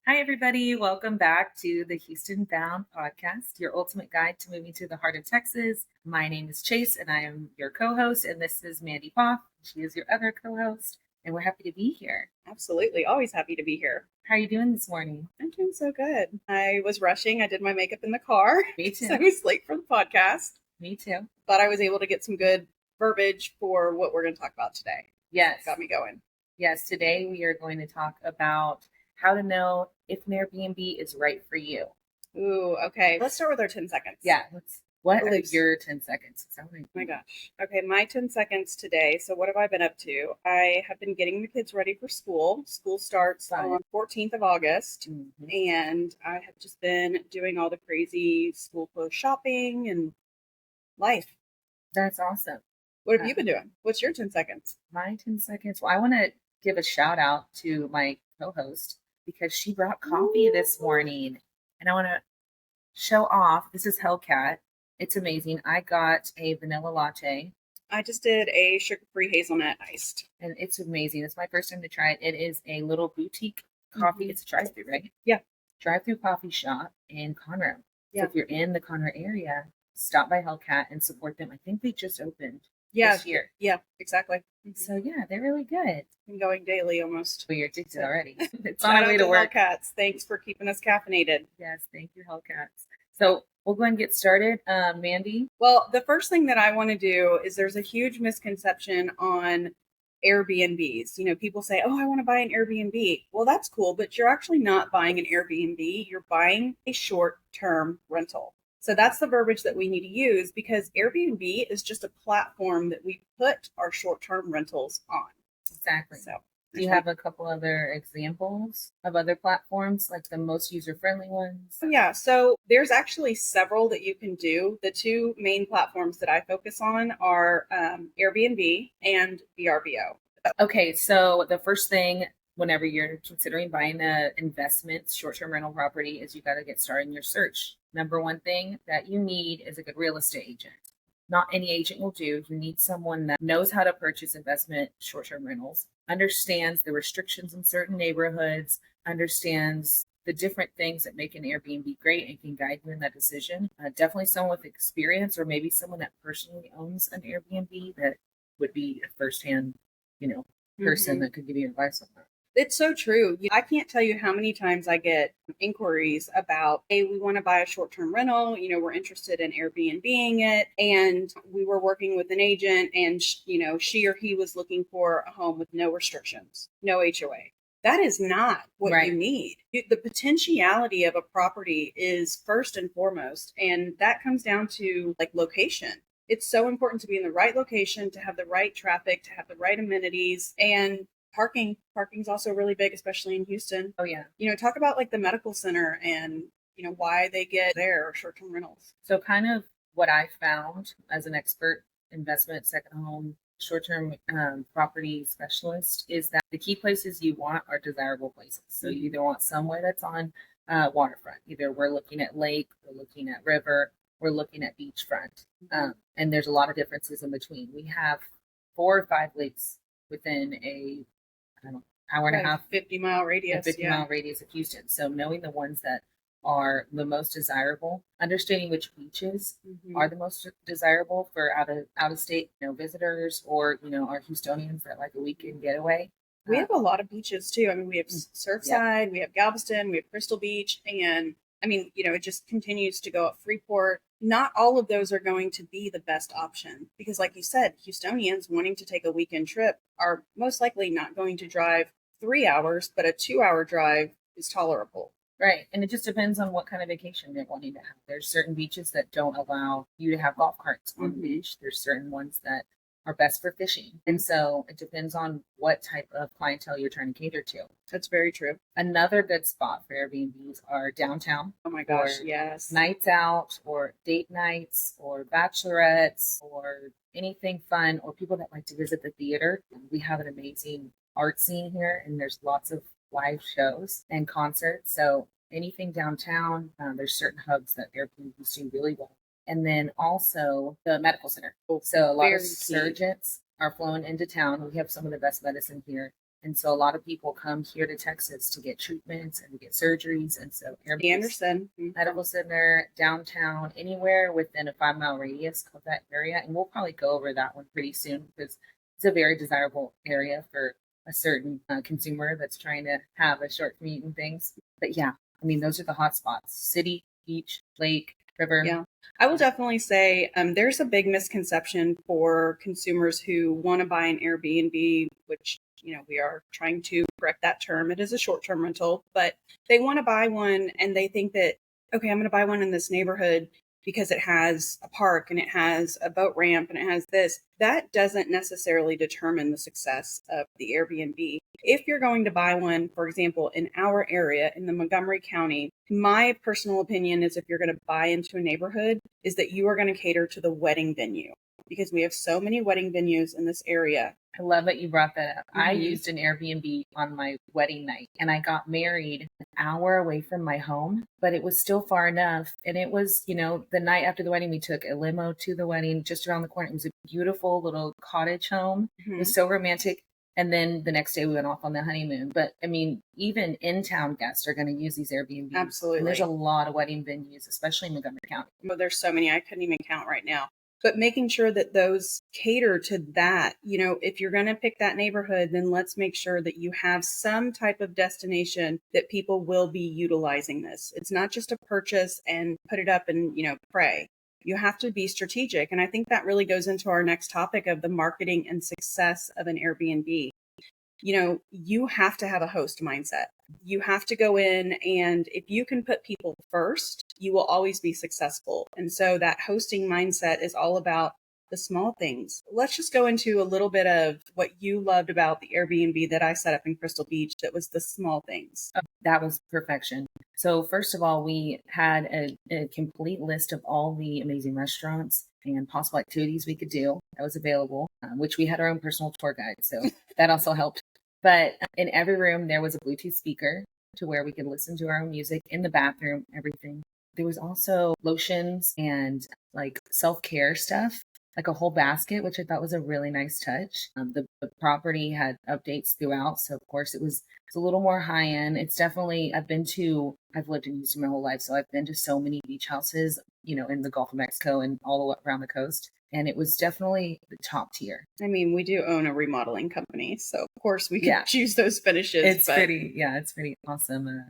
Hi, everybody. Welcome back to the Houston Bound podcast, your ultimate guide to moving to the heart of Texas. My name is Chase, and I am your co host, and this is Mandy Poff. She is your other co host, and we're happy to be here. Absolutely. Always happy to be here. How are you doing this morning? I'm doing so good. I was rushing. I did my makeup in the car. Me too. So I was late for the podcast, Me too. but I was able to get some good verbiage for what we're going to talk about today. Yes. Got me going. Yes. Today we are going to talk about how to know if an Airbnb is right for you. Ooh, okay. Let's start with our 10 seconds. Yeah. What are your 10 seconds? Oh my gosh. Okay, my 10 seconds today. So what have I been up to? I have been getting the kids ready for school. School starts on 14th of August. And I have just been doing all the crazy school clothes shopping and life. That's awesome. What have you been doing? What's your 10 seconds? My 10 seconds. Well, I want to give a shout out to my co-host because she brought coffee this morning, and I want to show off. This is Hellcat. It's amazing. I got a vanilla latte. I just did a sugar-free hazelnut iced. And it's amazing. It's my first time to try it. It is a little boutique coffee. It's a drive-through, right? Yeah. Drive-through coffee shop in Conroe. Yeah. So if you're in the Conroe area, stop by Hellcat and support them. I think they just opened this year. Yeah, exactly. So yeah, they're really good. I'm going daily almost. Well, you're addicted already. It's on my way to work. Hellcats. Thanks for keeping us caffeinated. Yes, thank you, Hellcats. So we'll go ahead and get started. Mandy? Well, the first thing that I want to do is there's a huge misconception on Airbnbs. You know, people say, oh, I want to buy an Airbnb. Well, that's cool, but you're actually not buying an Airbnb. You're buying a short-term rental. So that's the verbiage that we need to use because Airbnb is just a platform that we put our short-term rentals on. Exactly. So do you have a couple other examples of other platforms, like the most user-friendly ones? Yeah, so there's actually several that you can do. The two main platforms that I focus on are Airbnb and VRBO. Okay, so the first thing whenever you're considering buying an investment short-term rental property is you got to get started in your search. Number one thing that you need is a good real estate agent. Not any agent will do. You need someone that knows how to purchase investment short-term rentals, understands the restrictions in certain neighborhoods, understands the different things that make an Airbnb great and can guide you in that decision. Definitely someone with experience or maybe someone that personally owns an Airbnb that would be a firsthand, person that could give you advice on that. It's so true. I can't tell you how many times I get inquiries about, hey, we want to buy a short-term rental. We're interested in Airbnb-ing it. And we were working with an agent and, she or he was looking for a home with no restrictions, no HOA. That is not what you need. The potentiality of a property is first and foremost. And that comes down to location. It's so important to be in the right location, to have the right traffic, to have the right amenities, and parking's also really big, especially in Houston. Oh yeah. Talk about the medical center and why they get their short-term rentals. So kind of what I found as an expert investment second home short-term property specialist is that the key places you want are desirable places. So you either want somewhere that's on waterfront. Either we're looking at lake, we're looking at river, we're looking at beachfront. And there's a lot of differences in between. We have 4 or 5 lakes within a hour and a half, 50-mile radius. 50-mile radius of Houston. So knowing the ones that are the most desirable, understanding which beaches are the most desirable for out of state visitors or our Houstonians that like a weekend getaway. We have a lot of beaches too. We have Surfside, we have Galveston, we have Crystal Beach, and it just continues to go up. Freeport. Not all of those are going to be the best option because, like you said, Houstonians wanting to take a weekend trip are most likely not going to drive 3 hours, but a 2-hour drive is tolerable. Right. And it just depends on what kind of vacation they're wanting to have. There's certain beaches that don't allow you to have golf carts on the beach. There's certain ones that are best for fishing. And so it depends on what type of clientele you're trying to cater to. That's very true. Another good spot for Airbnbs are downtown. Oh my gosh, yes. Nights out or date nights or bachelorettes or anything fun or people that like to visit the theater. We have an amazing art scene here and there's lots of live shows and concerts. So anything downtown, there's certain hubs that Airbnbs do really well. And then also the medical center. So a lot of surgeons are flown into town. We have some of the best medicine here. And so a lot of people come here to Texas to get treatments and to get surgeries. And so Anderson Medical Center, downtown, anywhere within a 5 mile radius of that area. And we'll probably go over that one pretty soon because it's a very desirable area for a certain consumer that's trying to have a short commute and things. But yeah, I mean, those are the hot spots: city, beach, lake, river. Yeah, I will definitely say there's a big misconception for consumers who want to buy an Airbnb, which, we are trying to correct that term. It is a short-term rental, but they want to buy one and they think that, okay, I'm going to buy one in this neighborhood because it has a park and it has a boat ramp and it has this. That doesn't necessarily determine the success of the Airbnb. If you're going to buy one, for example, in our area in the Montgomery County, my personal opinion is if you're going to buy into a neighborhood, is that you are going to cater to the wedding venue because we have so many wedding venues in this area. I love that you brought that up. I used an Airbnb on my wedding night and I got married an hour away from my home, but it was still far enough. And it was, the night after the wedding, we took a limo to the wedding just around the corner. It was a beautiful little cottage home. It was so romantic. And then the next day we went off on the honeymoon. But I mean, even in-town guests are going to use these Airbnbs. Absolutely. And there's a lot of wedding venues, especially in Montgomery County. Well, there's so many, I couldn't even count right now. But making sure that those cater to that, if you're going to pick that neighborhood, then let's make sure that you have some type of destination that people will be utilizing this. It's not just a purchase and put it up and, pray. You have to be strategic. And I think that really goes into our next topic of the marketing and success of an Airbnb. You have to have a host mindset. You have to go in, and if you can put people first, you will always be successful. And so that hosting mindset is all about the small things. Let's just go into a little bit of what you loved about the Airbnb that I set up in Crystal Beach. That was the small things. That was perfection. So first of all, we had a complete list of all the amazing restaurants and possible activities we could do that was available, which we had our own personal tour guide. So that also helped. But in every room, there was a Bluetooth speaker to where we could listen to our own music. In the bathroom, everything. There was also lotions and like self-care stuff, like a whole basket, which I thought was a really nice touch. The property had updates throughout. So, of course, it's a little more high end. It's definitely, I've lived in Houston my whole life. So I've been to so many beach houses, in the Gulf of Mexico and all the way around the coast. And it was definitely the top tier. I mean, we do own a remodeling company, so of course we can choose those finishes. It's pretty awesome.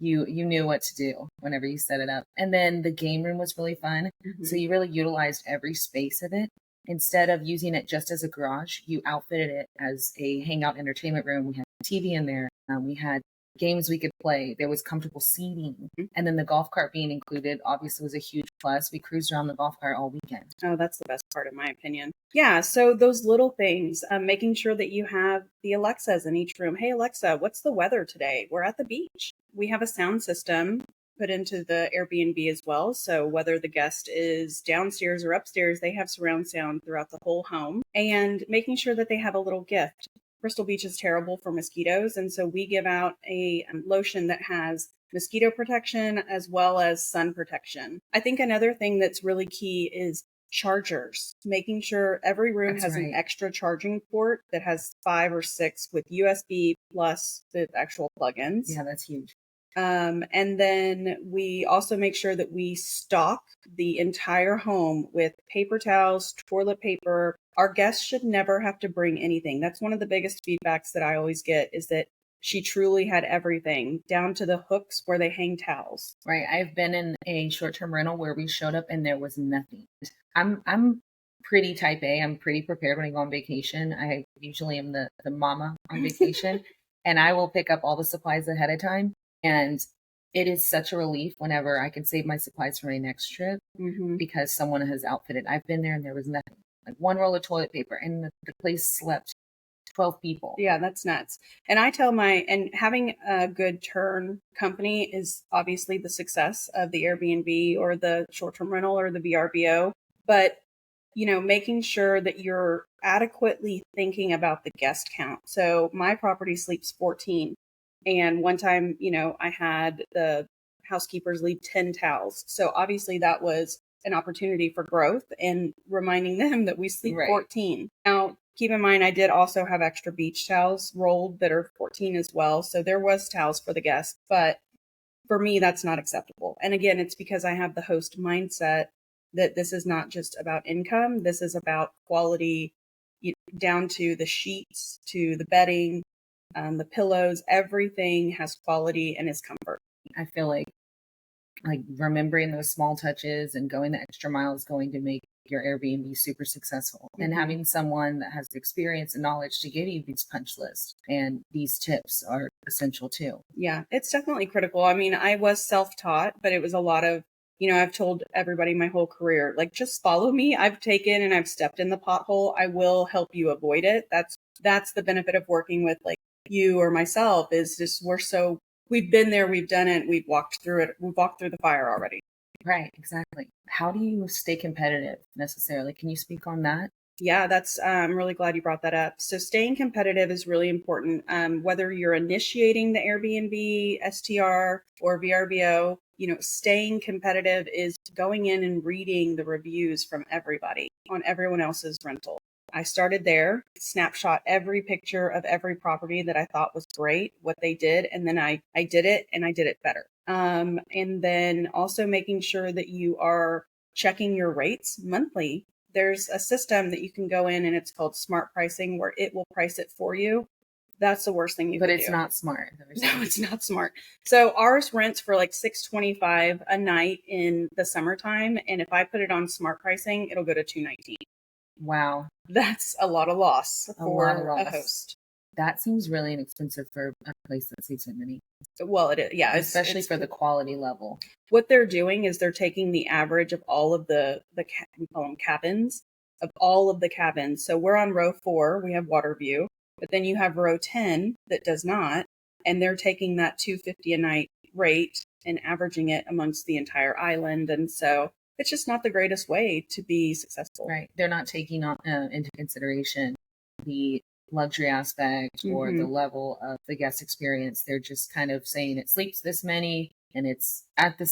You knew what to do whenever you set it up. And then the game room was really fun. So you really utilized every space of it. Instead of using it just as a garage, you outfitted it as a hangout entertainment room. We had TV in there. We had games we could play. There was comfortable seating. And then the golf cart being included obviously was a huge plus. We cruised around the golf cart all weekend. Oh, that's the best part in my opinion. Yeah, so those little things, making sure that you have the Alexas in each room. Hey, Alexa, what's the weather today? We're at the beach. We have a sound system put into the Airbnb as well. So whether the guest is downstairs or upstairs, they have surround sound throughout the whole home. And making sure that they have a little gift. Crystal Beach is terrible for mosquitoes, and so we give out a lotion that has mosquito protection as well as sun protection. I think another thing that's really key is chargers, making sure every room has an extra charging port that has 5 or 6 with USB plus the actual plugins. Yeah, that's huge. And then we also make sure that we stock the entire home with paper towels, toilet paper. Our guests should never have to bring anything. That's one of the biggest feedbacks that I always get is that she truly had everything down to the hooks where they hang towels. Right. I've been in a short-term rental where we showed up and there was nothing. I'm pretty type A. I'm pretty prepared when I go on vacation. I usually am the mama on vacation and I will pick up all the supplies ahead of time. And it is such a relief whenever I can save my supplies for my next trip because someone has outfitted. I've been there and there was nothing, like one roll of toilet paper, and the place slept 12 people. Yeah, that's nuts. And I tell and having a good turn company is obviously the success of the Airbnb or the short-term rental or the VRBO. But, making sure that you're adequately thinking about the guest count. So my property sleeps 14. And one time, I had the housekeepers leave 10 towels. So obviously that was an opportunity for growth and reminding them that we sleep 14. Now, Keep in mind, I did also have extra beach towels rolled that are 14 as well. So there was towels for the guests, but for me, that's not acceptable. And again, it's because I have the host mindset that this is not just about income. This is about quality, down to the sheets, to the bedding, the pillows. Everything has quality and is comfort. I feel like remembering those small touches and going the extra mile is going to make your Airbnb super successful. Mm-hmm. And having someone that has the experience and knowledge to give you these punch lists and these tips are essential too. Yeah, it's definitely critical. I mean, I was self-taught, but it was a lot of, I've told everybody my whole career, like, just follow me. I've taken and I've stepped in the pothole. I will help you avoid it. That's the benefit of working with like you or myself, is just we've been there, we've done it, we've walked through it, we've walked through the fire already. Right, exactly. How do you stay competitive necessarily? Can you speak on that? Yeah, I'm really glad you brought that up. So staying competitive is really important. Whether you're initiating the Airbnb, STR, or VRBO, staying competitive is going in and reading the reviews from everybody on everyone else's rental. I started there, snapshot every picture of every property that I thought was great, what they did, and then I did it, and I did it better. And then also making sure that you are checking your rates monthly. There's a system that you can go in, and it's called smart pricing, where it will price it for you. That's the worst thing you can do. But it's not smart. No, it's not smart. So ours rents for like $625 a night in the summertime, and if I put it on smart pricing, it'll go to $219. Wow. That's a lot of loss for a host. That seems really inexpensive for a place that sees so many. Well, it is. Yeah. Especially for the quality level. What they're doing is they're taking the average of all of we call them cabins, of all of the cabins. So we're on row 4, we have water view, but then you have row 10 that does not, and they're taking that $250 a night rate and averaging it amongst the entire island. And so it's just not the greatest way to be successful. Right. They're not taking into consideration the luxury aspect or the level of the guest experience. They're just kind of saying it sleeps this many and it's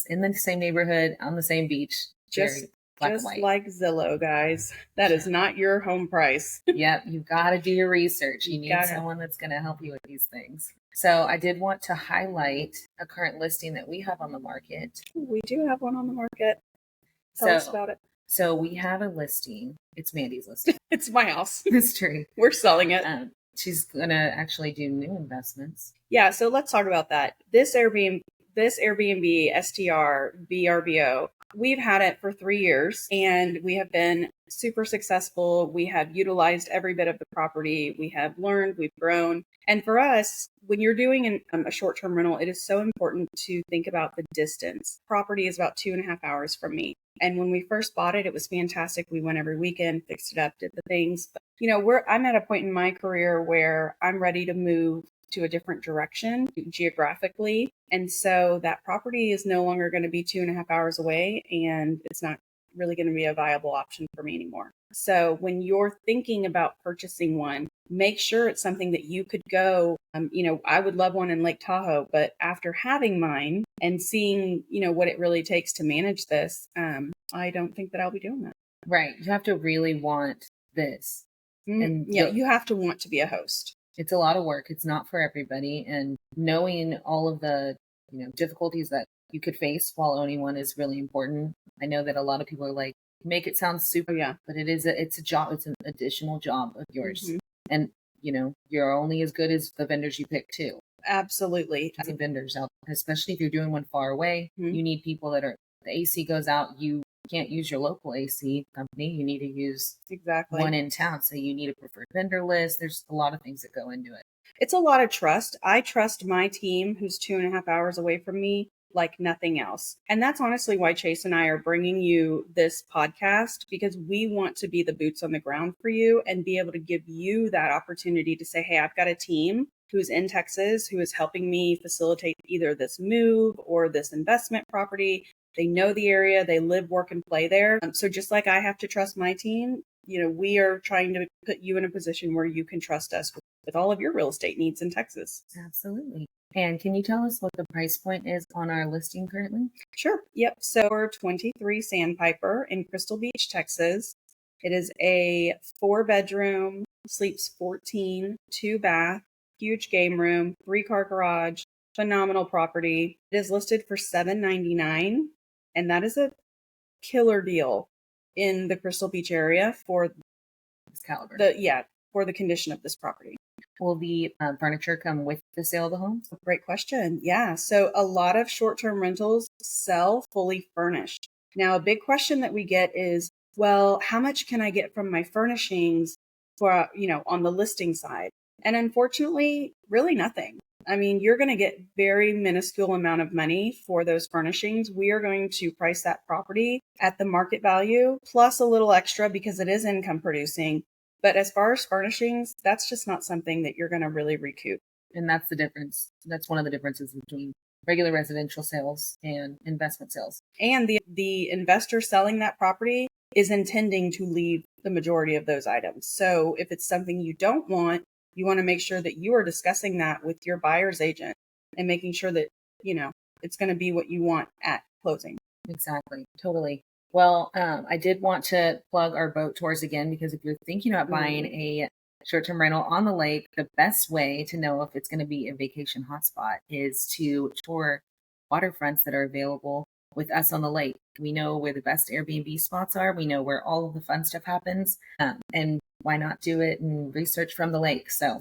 in the same neighborhood on the same beach. Just like Zillow, guys. That is not your home price. Yep. You've got to do your research. You need someone that's going to help you with these things. So I did want to highlight a current listing that we have on the market. We do have one on the market. Tell us about it. So we have a listing. It's Mandy's listing. It's my house. It's true. We're selling it. She's going to actually do new investments. Yeah. So let's talk about that. This Airbnb, STR, VRBO, we've had it for 3 years and we have been super successful. We have utilized every bit of the property. We have learned, we've grown. And for us, when you're doing a short-term rental, it is so important to think about the distance. Property is about 2.5 hours from me. And when we first bought it, it was fantastic. We went every weekend, fixed it up, did the things. But, I'm at a point in my career where I'm ready to move to a different direction geographically. And so that property is no longer going to be 2.5 hours away, and it's not really going to be a viable option for me anymore. So when you're thinking about purchasing one, make sure it's something that you could go, I would love one in Lake Tahoe, but after having mine and seeing, what it really takes to manage this, I don't think that I'll be doing that. Right. You have to really want this. And you have to want to be a host. It's a lot of work. It's not for everybody. And knowing all of the, difficulties that you could face while owning one is really important. I know that a lot of people are like, make it sound super, but it's a job. It's an additional job of yours. Mm-hmm. And, you're only as good as the vendors you pick too. Absolutely. Some vendors out, especially if you're doing one far away, you need people the AC goes out. You can't use your local AC company. You need to use one in town. So you need a preferred vendor list. There's a lot of things that go into it. It's a lot of trust. I trust my team who's 2.5 hours away from me like nothing else. And that's honestly why Chase and I are bringing you this podcast, because we want to be the boots on the ground for you and be able to give you that opportunity to say, hey, I've got a team who's in Texas, who is helping me facilitate either this move or this investment property. They know the area, they live, work, and play there. So just like I have to trust my team, we are trying to put you in a position where you can trust us with all of your real estate needs in Texas. Absolutely. And can you tell us what the price point is on our listing currently? Sure. Yep. So we're 23 Sandpiper in Crystal Beach, Texas. It is a 4-bedroom, sleeps 14, 2 bath, huge game room, 3-car garage, phenomenal property. It is listed for $799, and that is a killer deal in the Crystal Beach area for This caliber. for the condition of this property. Will the furniture come with the sale of the home? Great question. Yeah. So a lot of short-term rentals sell fully furnished. Now, a big question that we get is, well, how much can I get from my furnishings for, on the listing side? And unfortunately, really nothing. I mean, you're going to get very minuscule amount of money for those furnishings. We are going to price that property at the market value plus a little extra because it is income producing. But as far as furnishings, that's just not something that you're going to really recoup. And that's the difference. That's one of the differences between regular residential sales and investment sales. And the investor selling that property is intending to leave the majority of those items. So if it's something you don't want, you want to make sure that you are discussing that with your buyer's agent and making sure that, it's going to be what you want at closing. Exactly. Totally. Well, I did want to plug our boat tours again, because if you're thinking about buying a short-term rental on the lake, the best way to know if it's going to be a vacation hotspot is to tour waterfronts that are available with us on the lake. We know where the best Airbnb spots are. We know where all of the fun stuff happens. And why not do it and research from the lake? So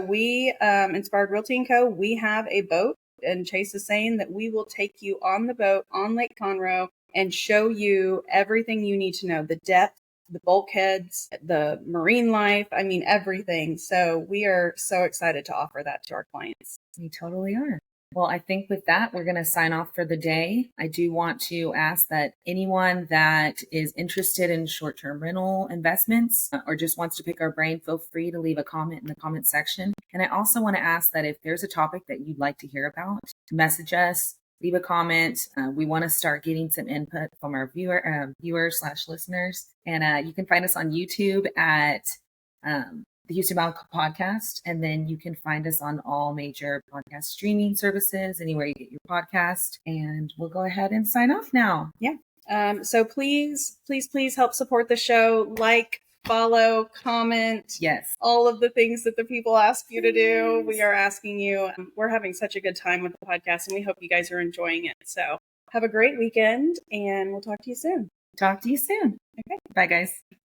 we, Inspired Realty & Co., we have a boat, and Chase is saying that we will take you on the boat on Lake Conroe and show you everything you need to know, the depth, the bulkheads, the marine life, everything. So we are so excited to offer that to our clients. We totally are. Well, I think with that, we're going to sign off for the day. I do want to ask that anyone that is interested in short-term rental investments or just wants to pick our brain, feel free to leave a comment in the comment section. And I also want to ask that if there's a topic that you'd like to hear about, message us, leave a comment. We want to start getting some input from our viewers/listeners. And you can find us on YouTube at the Houston Bound Podcast. And then you can find us on all major podcast streaming services, anywhere you get your podcast. And we'll go ahead and sign off now. Yeah. So please help support the show. Like, follow, comment. Yes. All of the things that the people ask you to do. We are asking you. We're having such a good time with the podcast, and we hope you guys are enjoying it. So have a great weekend, and we'll talk to you soon. Talk to you soon. Okay. Bye, guys.